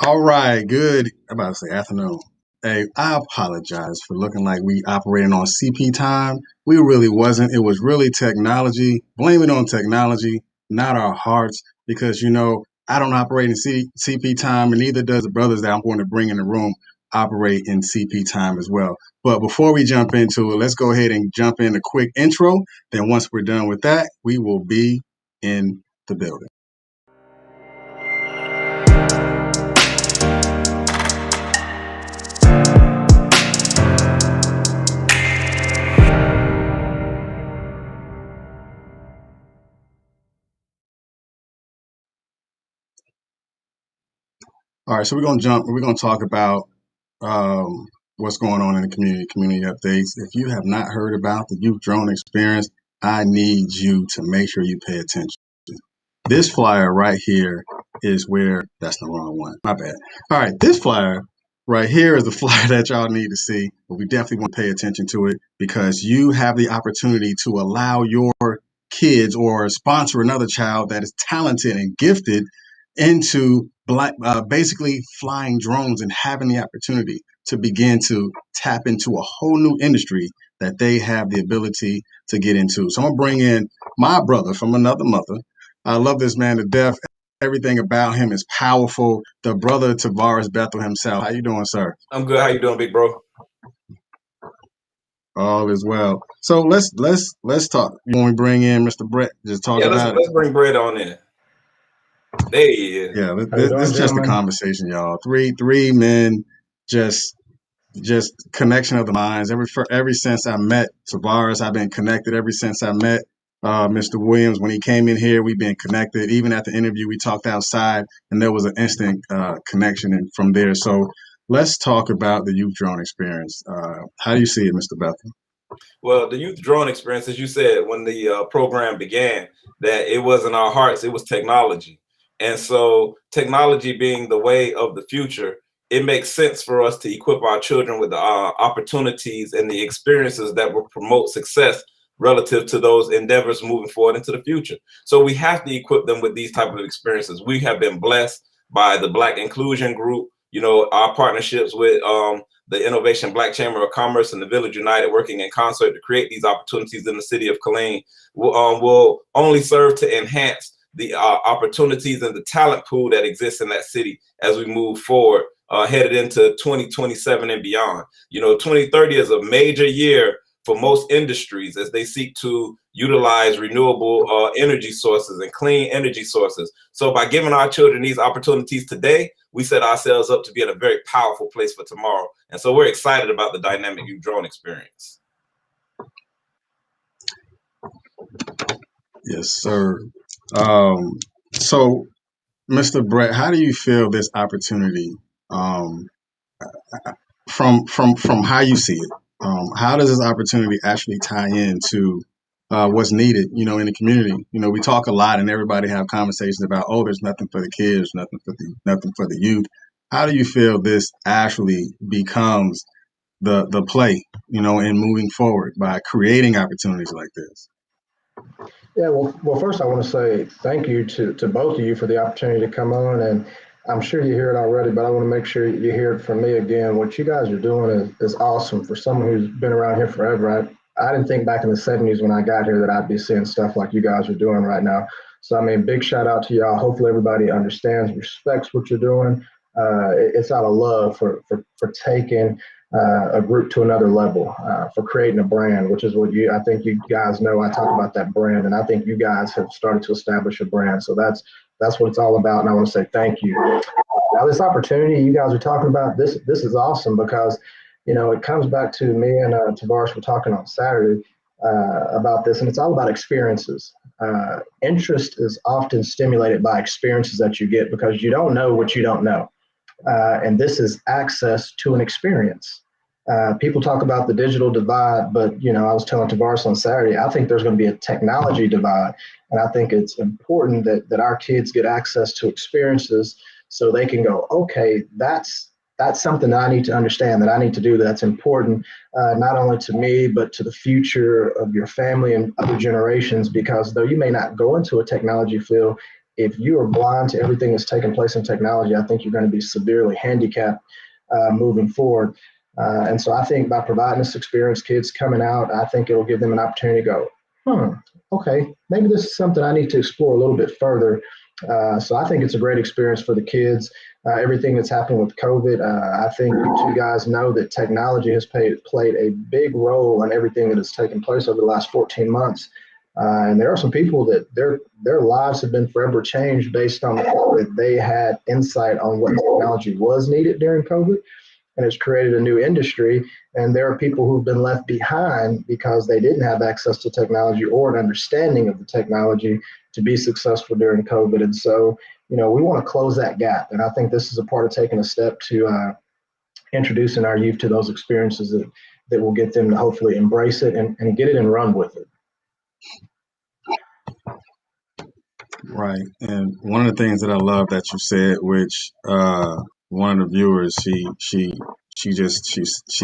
All right, good. I'm about to say afternoon. Hey, I apologize for looking like we operating on CP time. We really wasn't. It was really technology. Blame it on technology, not our hearts, because I don't operate in CP time, and neither does the brothers that I'm going to bring in the room operate in CP time as well. But before we jump into it, let's go ahead and jump in a quick intro. Then once we're done with that, we will be in the building. All right, so we're gonna talk about what's going on in the community updates. If you have not heard about the youth drone experience, I need you to make sure you pay attention. This flyer right here is where that's the wrong one. My bad. All right, this flyer right here is the flyer that y'all need to see, but we definitely want to pay attention to it because you have the opportunity to allow your kids or sponsor another child that is talented and gifted into basically flying drones and having the opportunity to begin to tap into a whole new industry that they have the ability to get into. So I'm gonna bring in my brother from another mother. I love this man to death. Everything about him is powerful. The brother Tavares Bethel himself. How you doing, sir? I'm good. How you doing, big bro? All is well. So let's talk. When we bring in Mr. Brett, just talk about let's bring Brett on in. There he is. Yeah, this is just a conversation, y'all. Three men, just connection of the minds. Ever since I met Tavares, I've been connected. Ever since I met Mr. Williams, when he came in here, we've been connected. Even at the interview, we talked outside, and there was an instant connection from there. So let's talk about the youth drone experience. How do you see it, Mr. Bethel? Well, the youth drone experience, as you said, when the program began, that it wasn't our hearts, it was technology. And so technology being the way of the future, it makes sense for us to equip our children with the opportunities and the experiences that will promote success relative to those endeavors moving forward into the future. So we have to equip them with these type of experiences. We have been blessed by the Black Inclusion Group, our partnerships with the Innovation Black Chamber of Commerce and the Village United working in concert to create these opportunities in the city of Killeen will only serve to enhance the opportunities and the talent pool that exists in that city as we move forward, headed into 2027 and beyond. 2030 is a major year for most industries as they seek to utilize renewable energy sources and clean energy sources. So by giving our children these opportunities today, we set ourselves up to be in a very powerful place for tomorrow. And so we're excited about the dynamic youth drone experience. Yes, sir. So, Mr. Brett, how do you feel this opportunity from how you see it? How does this opportunity actually tie into what's needed, in the community? We talk a lot, and everybody have conversations about, oh, there's nothing for the kids, nothing for the youth. How do you feel this actually becomes the play, in moving forward by creating opportunities like this? Yeah, well, first I want to say thank you to both of you for the opportunity to come on. And I'm sure you hear it already, but I want to make sure you hear it from me again. What you guys are doing is awesome for someone who's been around here forever. I didn't think back in the 70s when I got here that I'd be seeing stuff like you guys are doing right now. So, I mean, big shout out to y'all. Hopefully, everybody understands, respects what you're doing. It's out of love for taking a group to another level, for creating a brand, which is what I think you guys know. I talk about that brand, and I think you guys have started to establish a brand. So that's what it's all about. And I want to say thank you. Now, this opportunity you guys are talking about, this is awesome because, it comes back to me and Tavares were talking on Saturday about this, and it's all about experiences. Interest is often stimulated by experiences that you get because you don't know what you don't know. And this is access to an experience. People talk about the digital divide, but I was telling Tavares on Saturday, I think there's going to be a technology divide, and I think it's important that our kids get access to experiences so they can go, okay, that's something that I need to understand, that I need to do, that's important, not only to me, but to the future of your family and other generations, because though you may not go into a technology field, if you are blind to everything that's taking place in technology, I think you're going to be severely handicapped moving forward. And so I think by providing this experience, kids coming out, I think it'll give them an opportunity to go, okay, maybe this is something I need to explore a little bit further. So I think it's a great experience for the kids. Everything that's happened with COVID, I think you guys know that technology has played a big role in everything that has taken place over the last 14 months. And there are some people that their lives have been forever changed based on the fact that they had insight on what technology was needed during COVID, and it's created a new industry. And there are people who've been left behind because they didn't have access to technology or an understanding of the technology to be successful during COVID. And so, we want to close that gap. And I think this is a part of taking a step to introducing our youth to those experiences that will get them to hopefully embrace it and get it and run with it. Right. And one of the things that I love that you said, which one of the viewers, she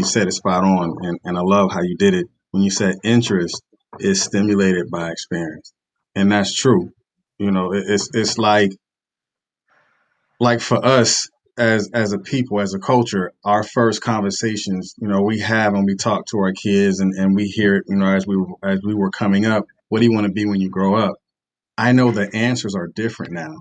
said it spot on, and I love how you did it when you said interest is stimulated by experience, and that's true. It's like for us as a people, as a culture, our first conversations, we have when we talk to our kids, and we hear it, as we were coming up. What do you want to be when you grow up? I know the answers are different now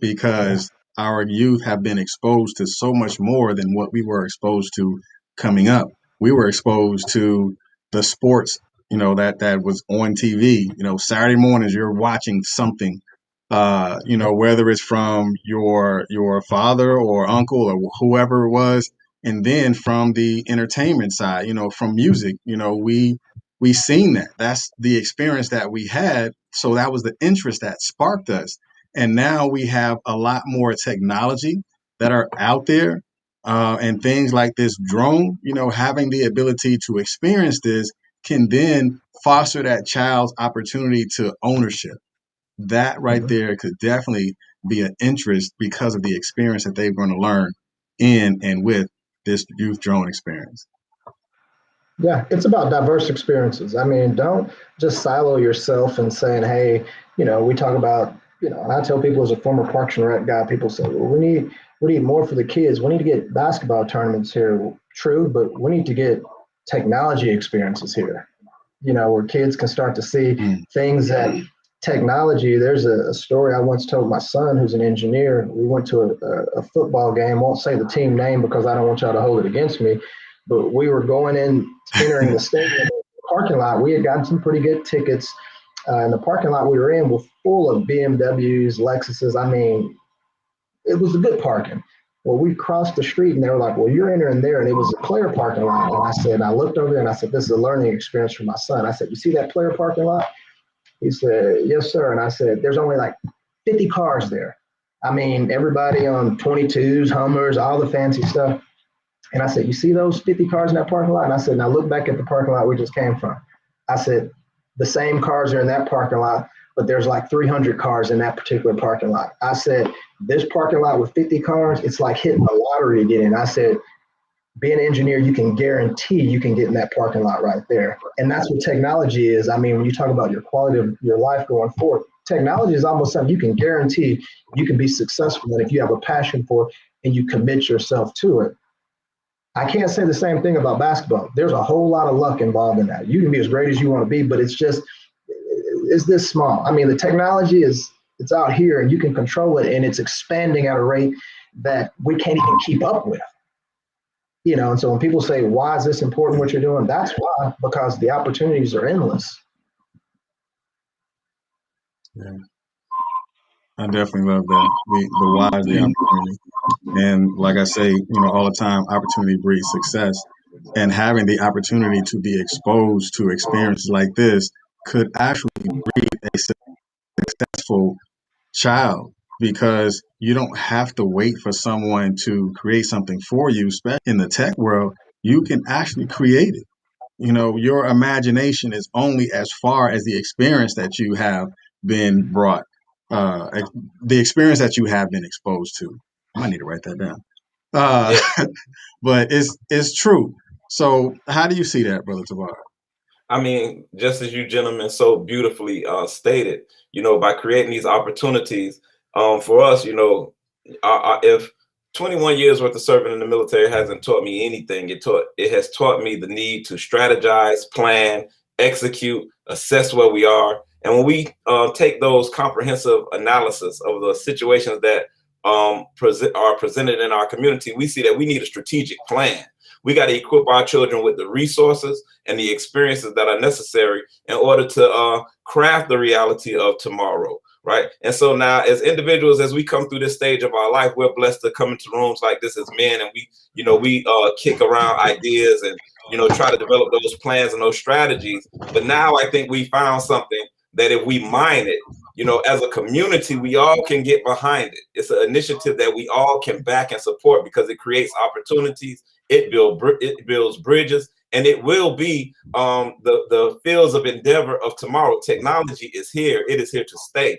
because our youth have been exposed to so much more than what we were exposed to coming up. We were exposed to the sports, that was on TV. Saturday mornings you're watching something, whether it's from your father or uncle or whoever it was, and then from the entertainment side, from music, we seen that. That's the experience that we had. So that was the interest that sparked us. And now we have a lot more technology that are out there, and things like this drone, having the ability to experience this can then foster that child's opportunity to ownership. That right there could definitely be an interest because of the experience that they're going to learn in and with this youth drone experience. Yeah, it's about diverse experiences. I mean, don't just silo yourself and saying, hey, we talk about, and I tell people as a former Parks and Rec guy, people say, well, we need more for the kids. We need to get basketball tournaments here. True, but we need to get technology experiences here, where kids can start to see things that technology. There's a story I once told my son, who's an engineer. We went to a football game. Won't say the team name because I don't want y'all to hold it against me. But we were entering the stadium parking lot. We had gotten some pretty good tickets. And the parking lot we were in was full of BMWs, Lexuses. I mean, it was a good parking. Well, we crossed the street and they were like, well, you're entering there. And it was a player parking lot. And I looked over there and I said, this is a learning experience for my son. I said, you see that player parking lot? He said, yes, sir. And I said, there's only like 50 cars there. I mean, everybody on 22s, Hummers, all the fancy stuff. And I said, you see those 50 cars in that parking lot? And I said, now look back at the parking lot we just came from. I said, the same cars are in that parking lot, but there's like 300 cars in that particular parking lot. I said, this parking lot with 50 cars, it's like hitting the lottery to get in. I said, being an engineer, you can guarantee you can get in that parking lot right there. And that's what technology is. I mean, when you talk about your quality of your life going forward, technology is almost something you can guarantee you can be successful in if you have a passion for it and you commit yourself to it. I can't say the same thing about basketball. There's a whole lot of luck involved in that. You can be as great as you want to be, but it's this small. I mean, the technology it's out here and you can control it, and it's expanding at a rate that we can't even keep up with. And so when people say, why is this important what you're doing? That's why, because the opportunities are endless. Yeah. I definitely love that. The why is the opportunity. And like I say, all the time, opportunity breeds success. And having the opportunity to be exposed to experiences like this could actually breed a successful child, because you don't have to wait for someone to create something for you. Especially in the tech world, you can actually create it. Your imagination is only as far as the experience that you have been brought, the experience that you have been exposed to. I might need to write that down. But it's true. So how do you see that, Brother Tavares? I mean, just as you gentlemen so beautifully stated, by creating these opportunities for us, if 21 years worth of serving in the military hasn't taught me anything, it has taught me the need to strategize, plan, execute, assess where we are. And when we take those comprehensive analysis of the situations that are presented in our community, we see that we need a strategic plan. We got to equip our children with the resources and the experiences that are necessary in order to craft the reality of tomorrow, right? And so now, as individuals, as we come through this stage of our life, we're blessed to come into rooms like this as men, and we kick around ideas and try to develop those plans and those strategies. But now I think we found something that if we mine it, as a community, we all can get behind it. It's an initiative that we all can back and support because it creates opportunities. It builds bridges, and it will be the fields of endeavor of tomorrow. Technology is here; it is here to stay.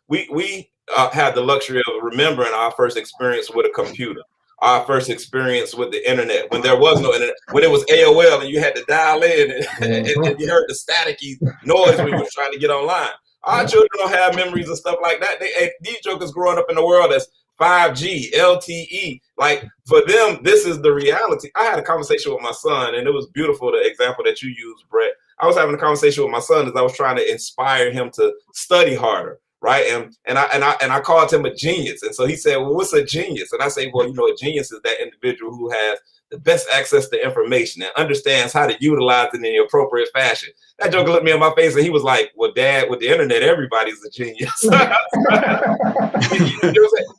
We had the luxury of remembering our first experience with a computer, our first experience with the internet, when there was no internet, when it was AOL and you had to dial in and you heard the staticky noise when you were trying to get online. Our children don't have memories and stuff like that. These jokers growing up in the world that's 5G, LTE. Like, for them, this is the reality. I had a conversation with my son, and it was beautiful, the example that you used, Brett. I was having a conversation with my son as I was trying to inspire him to study harder, right? And I called him a genius. And so he said, well, what's a genius? And I say, well, a genius is that individual who has the best access to information and understands how to utilize it in the appropriate fashion. That joker looked me in my face and he was like, well, Dad, with the internet, everybody's a genius.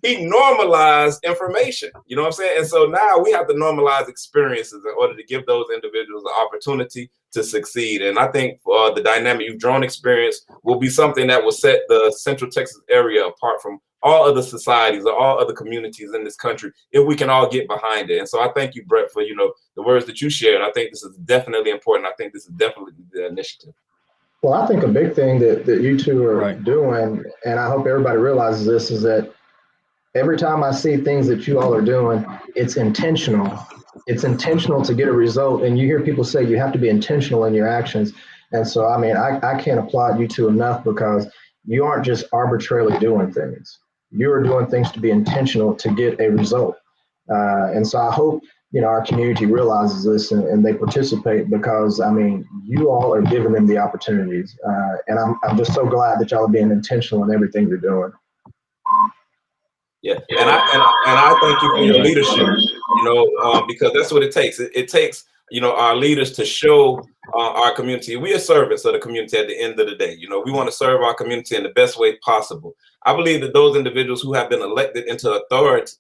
He normalized information, you know what I'm saying? And so now we have to normalize experiences in order to give those individuals the opportunity to succeed. And I think the dynamic youth drone experience will be something that will set the Central Texas area apart from all other societies or all other communities in this country if we can all get behind it. And so I thank you, Brett, for the words that you shared. I think this is definitely important. I think this is definitely the initiative. Well, I think a big thing that you two are doing, and I hope everybody realizes this, is that every time I see things that you all are doing, it's intentional. It's intentional to get a result. And you hear people say you have to be intentional in your actions. And so, I mean, I can't applaud you two enough, because you aren't just arbitrarily doing things. You're doing things to be intentional to get a result. And so I hope, our community realizes this and they participate, because, I mean, you all are giving them the opportunities. And I'm just so glad that y'all are being intentional in everything you're doing. Yeah, and I thank you for your leadership, because that's what it takes. It takes, our leaders to show our community. We are servants of the community at the end of the day. We want to serve our community in the best way possible. I believe that those individuals who have been elected into authority,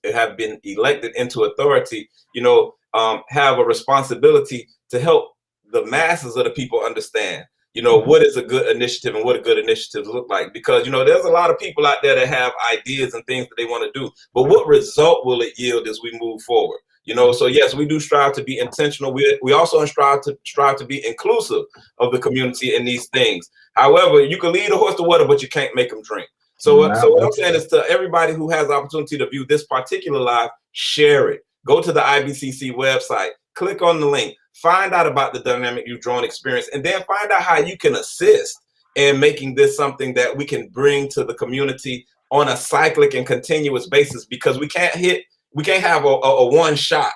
have a responsibility to help the masses of the people understand, what is a good initiative and what a good initiative look like. Because, there's a lot of people out there that have ideas and things that they want to do, but what result will it yield as we move forward? So yes, we do strive to be intentional. We also strive to be inclusive of the community in these things. However, you can lead a horse to water, but you can't make them drink. So what I'm saying is, to everybody who has the opportunity to view this particular live, share it. Go to the IBCC website, click on the link, find out about the Dynamic Youth Drone Experience, and then find out how you can assist and making this something that we can bring to the community on a cyclic and continuous basis, because we can't have a one shot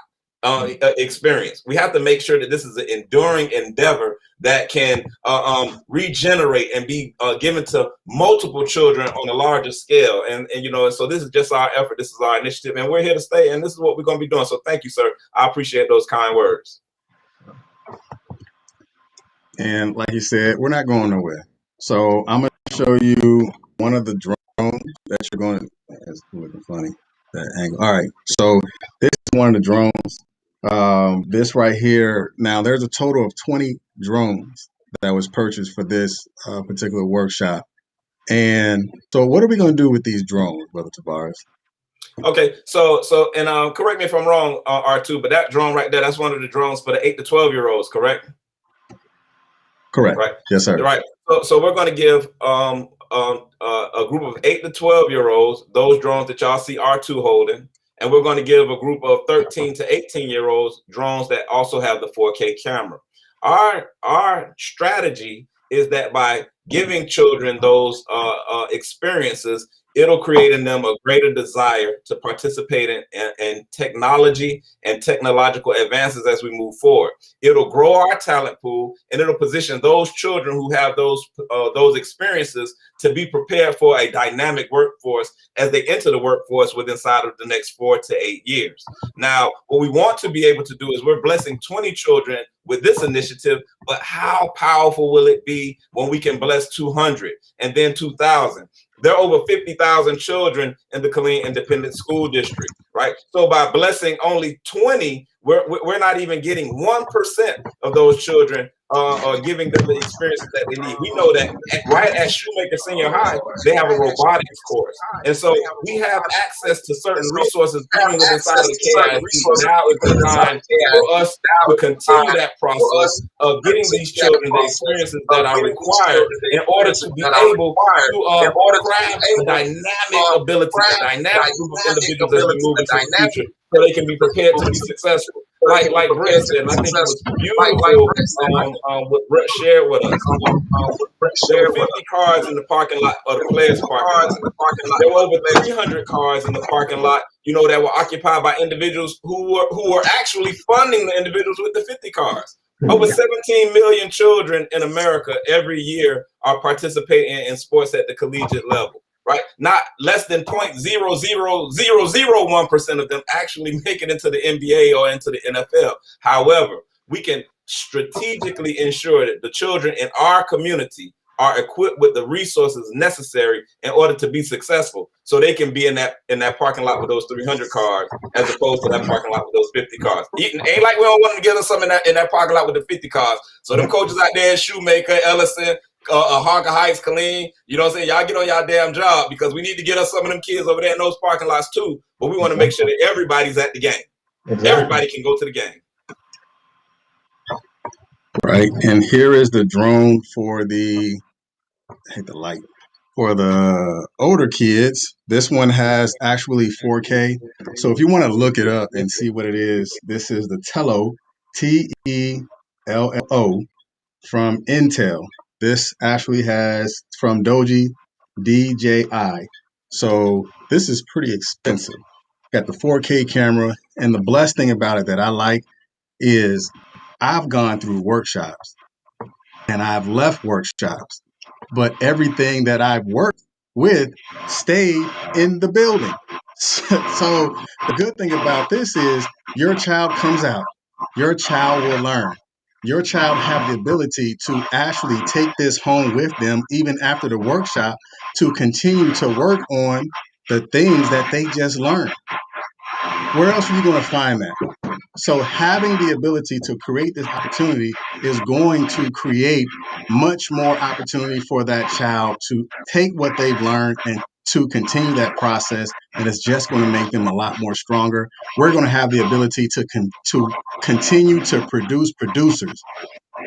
experience. We have to make sure that this is an enduring endeavor that can regenerate and be given to multiple children on a larger scale. And so this is just our effort. This is our initiative, and we're here to stay. And this is what we're going to be doing. So thank you, sir. I appreciate those kind words. And like you said, we're not going nowhere. So I'm going to show you one of the drones that you're going to. That's looking funny, that angle. All right. So this is one of the drones. This right here. Now, there's a total of 20 drones that was purchased for this particular workshop. And so what are we going to do with these drones, Brother Tavares? Okay, so and correct me if I'm wrong, R2, but that drone right there, that's one of the drones for the 8 to 12-year-olds, correct? Correct. Right. Yes, sir. Right. So we're going to give a group of 8 to 12-year-olds those drones that y'all see R2 holding, and we're going to give a group of 13 to 18-year-olds drones that also have the 4K camera. Our strategy is that by giving children those experiences, it'll create in them a greater desire to participate in technology and technological advances as we move forward. It'll grow our talent pool, and it'll position those children who have those experiences to be prepared for a dynamic workforce as they enter the workforce within inside of the next 4 to 8 years. Now, what we want to be able to do is we're blessing 20 children with this initiative, but how powerful will it be when we can bless 200 and then 2,000? There are over 50,000 children in the Killeen Independent School District, right? So by blessing only 20, we're not even getting 1% of those children or giving them the experiences that they need. We know that right at Shoemaker Senior High, they have a robotics course. And so we have access to certain resources even within inside of the KIC. Now is the time for us to continue that process of getting these children the experiences that are required in order to be able to craft a dynamic ability, a dynamic group of individuals as we move into the future, so they can be prepared to be successful. Like Brett said, and I think it was beautiful what Brett shared with us. There were 50 cars in the parking lot of the Players parking lot. There were over 300 cars in the parking lot, that were occupied by individuals who were actually funding the individuals with the 50 cars. Over 17 million children in America every year are participating in sports at the collegiate level. Right, not less than 0.00001% of them actually make it into the NBA or into the NFL. However, we can strategically ensure that the children in our community are equipped with the resources necessary in order to be successful, so they can be in that parking lot with those 300 cars as opposed to that parking lot with those 50 cars. Ain't like we don't want to get us some in that parking lot with the 50 cars. So them coaches out there, Shoemaker, Ellison, Harker Heights, Killeen, you know what I'm saying? Y'all get on y'all damn job, because we need to get us some of them kids over there in those parking lots too. But we want to make sure that everybody's at the game. Exactly. Everybody can go to the game. Right. And here is the drone for the older kids. This one has actually 4K. So if you want to look it up and see what it is, this is the Tello, Tello from Intel. This actually has from Doji, DJI. So this is pretty expensive. Got the 4K camera, and the blessed thing about it that I like is I've gone through workshops and I've left workshops, but everything that I've worked with stayed in the building. So the good thing about this is your child comes out, your child will learn. Your child have the ability to actually take this home with them even after the workshop to continue to work on the things that they just learned. Where else are you going to find that? So having the ability to create this opportunity is going to create much more opportunity for that child to take what they've learned and to continue that process, and it's just going to make them a lot more stronger. We're going to have the ability to continue to produce producers.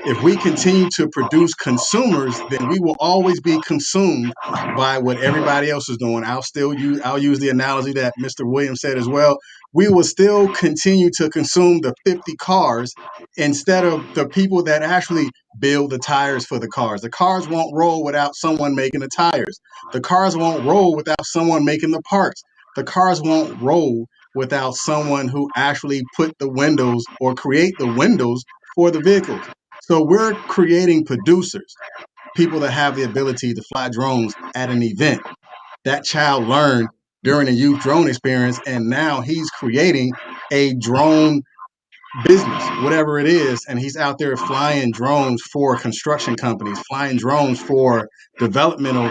If we continue to produce consumers, then we will always be consumed by what everybody else is doing. I'll use the analogy that Mr. Williams said as well. we will still continue to consume the 50 cars instead of the people that actually build the tires for the cars. The cars won't roll without someone making the tires. The cars won't roll without someone making the parts. The cars won't roll without someone who actually put the windows or create the windows for the vehicles. So we're creating producers, people that have the ability to fly drones at an event. That child learned during a youth drone experience, and now he's creating a drone business, whatever it is, and he's out there flying drones for construction companies, flying drones for development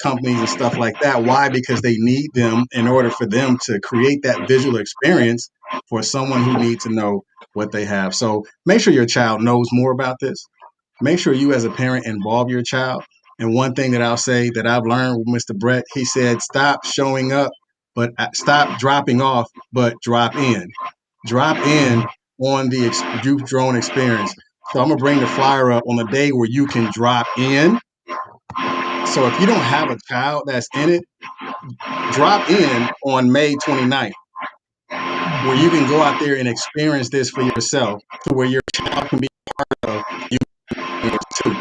companies and stuff like that. Why? Because they need them in order for them to create that visual experience for someone who needs to know what they have. So make sure your child knows more about this. Make sure you as a parent involve your child. And one thing that I'll say that I've learned with Mr. Brett, he said, stop showing up, but stop dropping off, but drop in. Drop in on the youth drone experience. So I'm gonna bring the flyer up on the day where you can drop in. So if you don't have a child that's in it, drop in on May 29th, where you can go out there and experience this for yourself, to where your child can be part of you,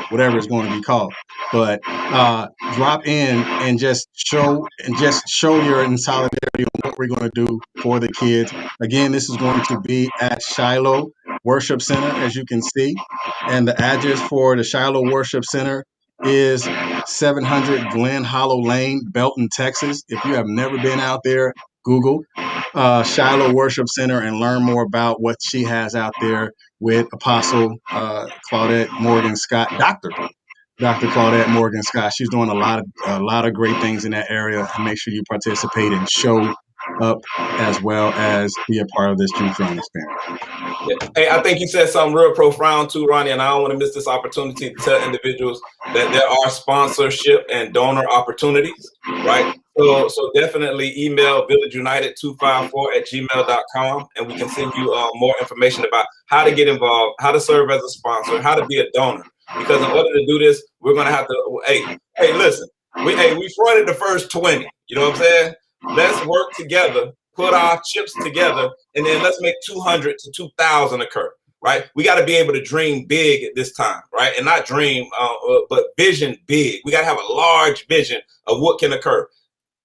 whatever it's going to be called. But drop in and just show your in solidarity on what we're going to do for the kids. Again, this is going to be at Shiloh Worship Center, as you can see, and the address for the Shiloh Worship Center is 700 Glen Hollow Lane, Belton, Texas. If you have never been out there, Google Shiloh Worship Center and learn more about what she has out there with Apostle Claudette Morgan Scott, Dr. Claudette Morgan Scott. She's doing a lot of great things in that area. And make sure you participate and show up as well as be a part of this youth drone experience. Yeah. Hey, I think you said something real profound too, Ronnie, and I don't want to miss this opportunity to tell individuals that there are sponsorship and donor opportunities, right? So definitely email villageunited254@gmail.com, and we can send you more information about how to get involved, how to serve as a sponsor, how to be a donor. Because in order to do this, we're gonna have to. Hey, listen, we fronted the first 20. You know what I'm saying? Let's work together, put our chips together, and then let's make 200 to 2,000 occur. Right? We got to be able to dream big at this time, right? And not dream, but vision big. We got to have a large vision of what can occur.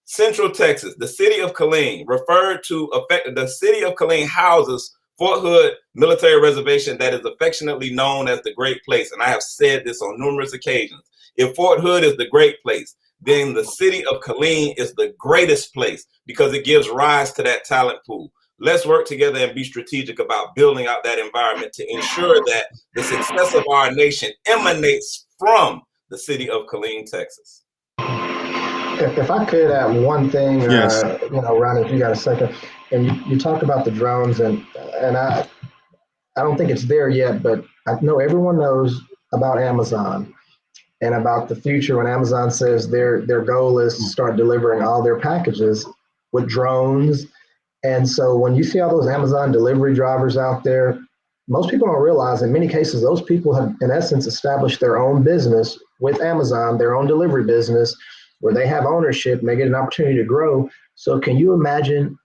Central Texas, the city of Killeen, the city of Killeen houses Fort Hood Military Reservation that is affectionately known as the Great Place. And I have said this on numerous occasions. If Fort Hood is the Great Place, then the city of Killeen is the greatest place because it gives rise to that talent pool. Let's work together and be strategic about building out that environment to ensure that the success of our nation emanates from the city of Killeen, Texas. If I could add one thing, Yes. Ronnie, if you got a second, and you talked about the drones, and I don't think it's there yet, but I know everyone knows about Amazon and about the future when Amazon says their goal is to start delivering all their packages with drones. And so when you see all those Amazon delivery drivers out there, most people don't realize in many cases, those people have in essence established their own business with Amazon, their own delivery business, where they have ownership and they get an opportunity to grow. So can you imagine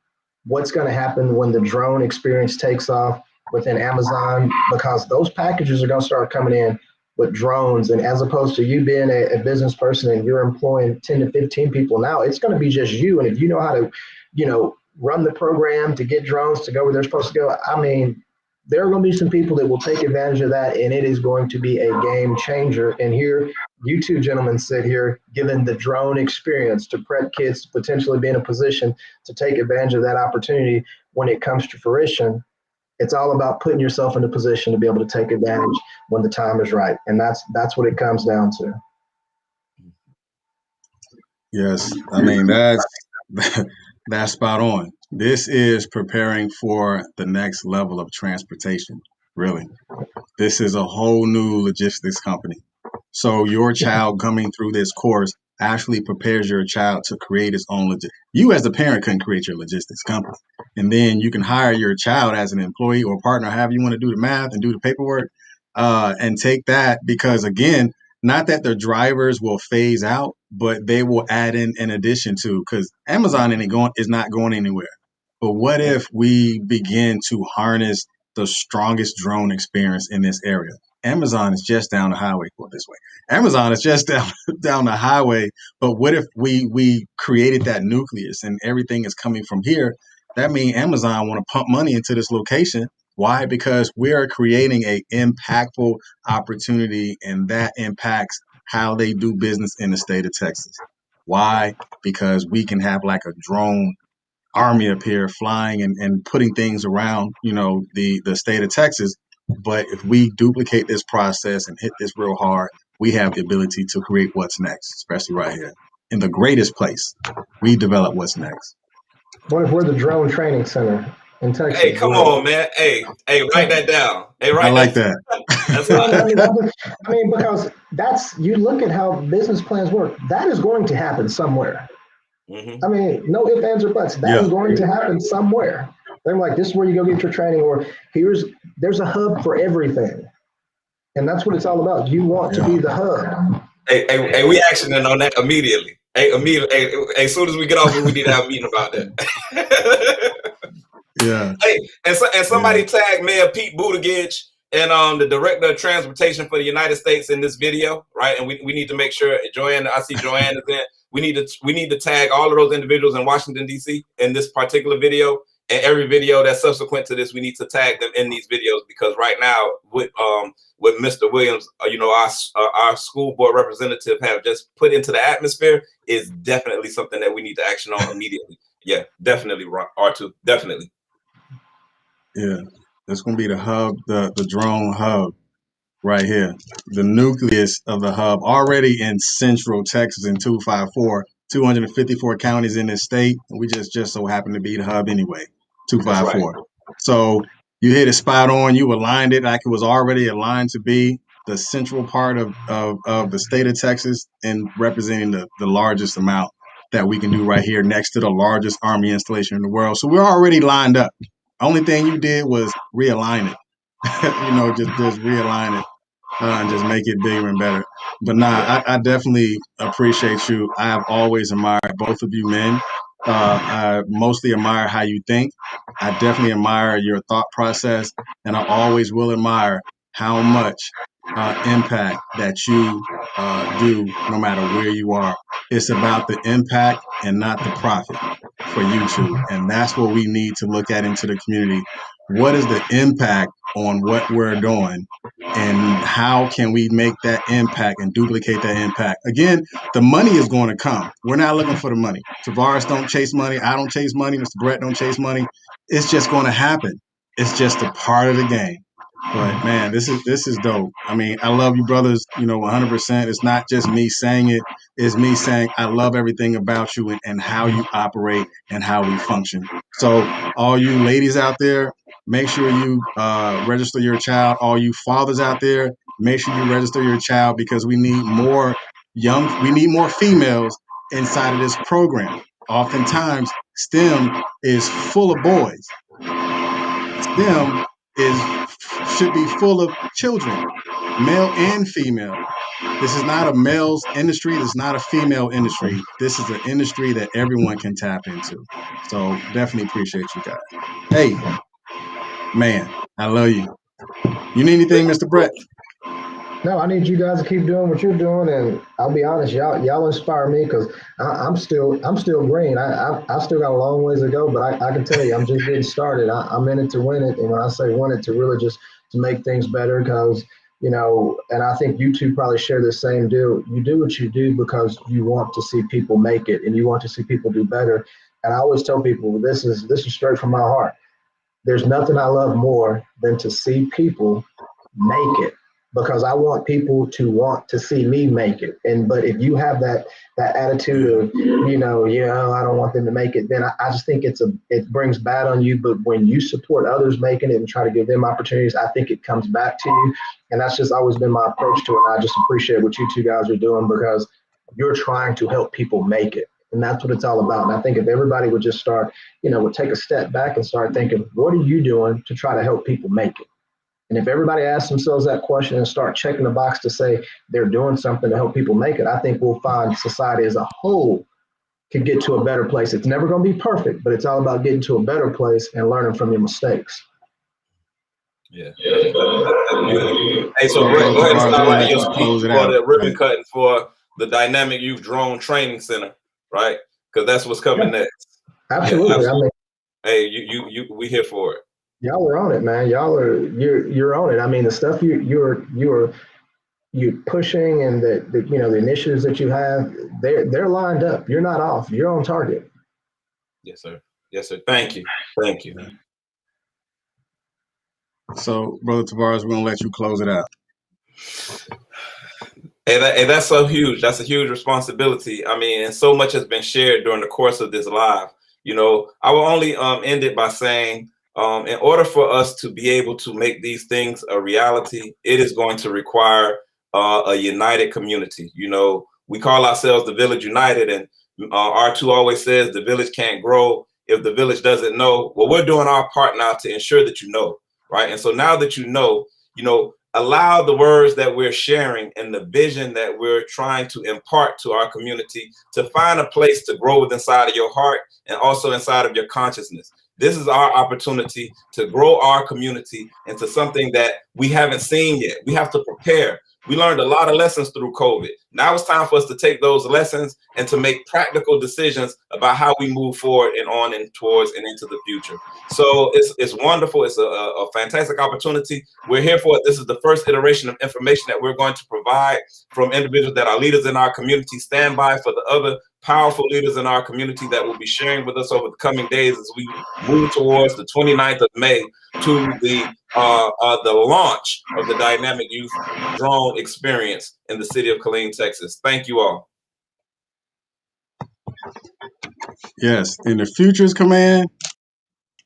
what's going to happen when the drone experience takes off within Amazon? Because those packages are going to start coming in with drones. And as opposed to you being a business person and you're employing 10 to 15 people now, it's going to be just you. And if you know how to, run the program to get drones to go where they're supposed to go, I mean, there are going to be some people that will take advantage of that, and it is going to be a game changer. And here, you two gentlemen sit here, given the drone experience to prep kids to potentially be in a position to take advantage of that opportunity when it comes to fruition. It's all about putting yourself in a position to be able to take advantage when the time is right, and that's what it comes down to. Yes, I mean that's spot on. This is preparing for the next level of transportation. Really, this is a whole new logistics company. So your child coming through this course actually prepares your child to create his own You as the parent couldn't create your logistics company, and then you can hire your child as an employee or partner, however you want to do the math and do the paperwork, and take that because again. Not that the drivers will phase out, but they will add in addition to, because Amazon is not going anywhere. But what if we begin to harness the strongest drone experience in this area? Amazon is just down the highway. Well, this way. Amazon is just down the highway. But what if we created that nucleus and everything is coming from here? That means Amazon want to pump money into this location. Why? Because we are creating a impactful opportunity, and that impacts how they do business in the state of Texas. Why? Because we can have like a drone army up here flying and putting things around, the state of Texas. But if we duplicate this process and hit this real hard, we have the ability to create what's next, especially right here in the greatest place. We develop what's next. What if we're the drone training center in Texas? Hey, come on, man. Hey, write that down. Hey, I like that. That's hot. I mean, because you look at how business plans work. That is going to happen somewhere. I mean, no ifs, ands, or buts. That is going to happen somewhere. They're like, this is where you go get your training, or there's a hub for everything. And that's what it's all about. You want to be the hub. Hey, we actioning on that immediately. Hey, as soon as we get off, we need to have a meeting about that. Yeah. Hey, and somebody tag Mayor Pete Buttigieg and the Director of Transportation for the United States in this video, right? And we need to make sure Joanne, I see Joanne is in. We need to tag all of those individuals in Washington, D.C. in this particular video. And every video that's subsequent to this, we need to tag them in these videos, because right now with Mr. Williams, our school board representative have just put into the atmosphere is definitely something that we need to action on immediately. Yeah, definitely, R2, definitely. Yeah, that's going to be the hub, the drone hub right here. The nucleus of the hub already in Central Texas in 254, 254 counties in this state. We just so happen to be the hub anyway, 254. Right. So you hit it spot on. You aligned it like it was already aligned to be the central part of the state of Texas and representing the largest amount that we can do right here next to the largest Army installation in the world. So we're already lined up. Only thing you did was realign it, just realign it and just make it bigger and better. But I definitely appreciate you. I have always admired both of you men. I mostly admire how you think. I definitely admire your thought process, and I always will admire how much impact that you do no matter where you are. It's about the impact and not the profit for you two. And that's what we need to look at into the community. What is the impact on what we're doing, and how can we make that impact and duplicate that impact? Again, the money is going to come. We're not looking for the money. Tavares don't chase money. I don't chase money. Mr. Brett don't chase money. It's just going to happen. It's just a part of the game. But man, this is dope. I mean, I love you brothers, 100%. It's not just me saying it. It's me saying I love everything about you and how you operate and how we function. So all you ladies out there, make sure you register your child. All you fathers out there, make sure you register your child, because we need more females inside of this program. Oftentimes, STEM is full of boys. STEM should be full of children, male and female. This is not a male's industry. This is not a female industry. This is an industry that everyone can tap into. So definitely appreciate you guys. Hey, man, I love you. You need anything, Mr. Brett? No, I need you guys to keep doing what you're doing, and I'll be honest, y'all inspire me, because I'm still green. I still got a long ways to go, but I can tell you, I'm just getting started. I'm in it to win it, and when I say win it, to really just to make things better, because and I think you two probably share the same deal. You do what you do because you want to see people make it, and you want to see people do better. And I always tell people, this is straight from my heart. There's nothing I love more than to see people make it, because I want people to want to see me make it. But if you have that attitude of, I don't want them to make it, then I just think it brings bad on you. But when you support others making it and try to give them opportunities, I think it comes back to you. And that's just always been my approach to it. And I just appreciate what you two guys are doing, because you're trying to help people make it. And that's what it's all about. And I think if everybody would just start, would take a step back and start thinking, what are you doing to try to help people make it? And if everybody asks themselves that question and start checking the box to say they're doing something to help people make it, I think we'll find society as a whole can get to a better place. It's never going to be perfect, but it's all about getting to a better place and learning from your mistakes. Yeah, that's beautiful. Hey, so So, Brett, Brother go ahead and Tavares, we're start gonna writing let your you speech close it for out. the ribbon cutting for the Dynamic Youth Drone Training Center, right? Because that's what's coming next. Absolutely. Yeah, absolutely. I mean, hey, we here for it. y'all are on it, man. You're on it. I mean, the stuff you're pushing and the the initiatives that you have, they're lined up. You're not off. You're on target. Yes, sir. Yes, sir. Thank you. Thank you. So, Brother Tavares, we're gonna let you close it out. And that's so huge. That's a huge responsibility. I mean, and so much has been shared during the course of this live. You know, I will only end it by saying, in order for us to be able to make these things a reality, it is going to require a united community. You know, we call ourselves the Village United, and R2 always says the village can't grow if the village doesn't know. Well, we're doing our part now to ensure that you know, right? And so now that you know, allow the words that we're sharing and the vision that we're trying to impart to our community to find a place to grow within inside of your heart and also inside of your consciousness. This is our opportunity to grow our community into something that we haven't seen yet. We have to prepare. We learned a lot of lessons through COVID. Now it's time for us to take those lessons and to make practical decisions about how we move forward and on and towards and into the future. So it's wonderful. It's a fantastic opportunity. We're here for it. This is the first iteration of information that we're going to provide from individuals that are leaders in our community. Stand by for the other powerful leaders in our community that will be sharing with us over the coming days as we move towards the 29th of May to the launch of the Dynamic Youth Drone Experience in the city of Killeen, Texas. Thank you all. Yes, in the Futures Command,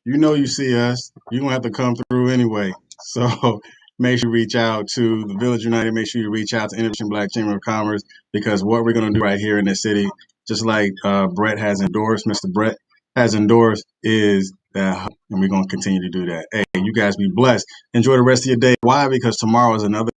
you know you see us. You're going to have to come through anyway. So make sure you reach out to the Village United. Make sure you reach out to Innovation Black Chamber of Commerce, because what we're going to do right here in this city, just like Brett has endorsed, Mr. Brett has endorsed, is that, and we're going to continue to do that. Hey, you guys be blessed. Enjoy the rest of your day. Why? Because tomorrow is another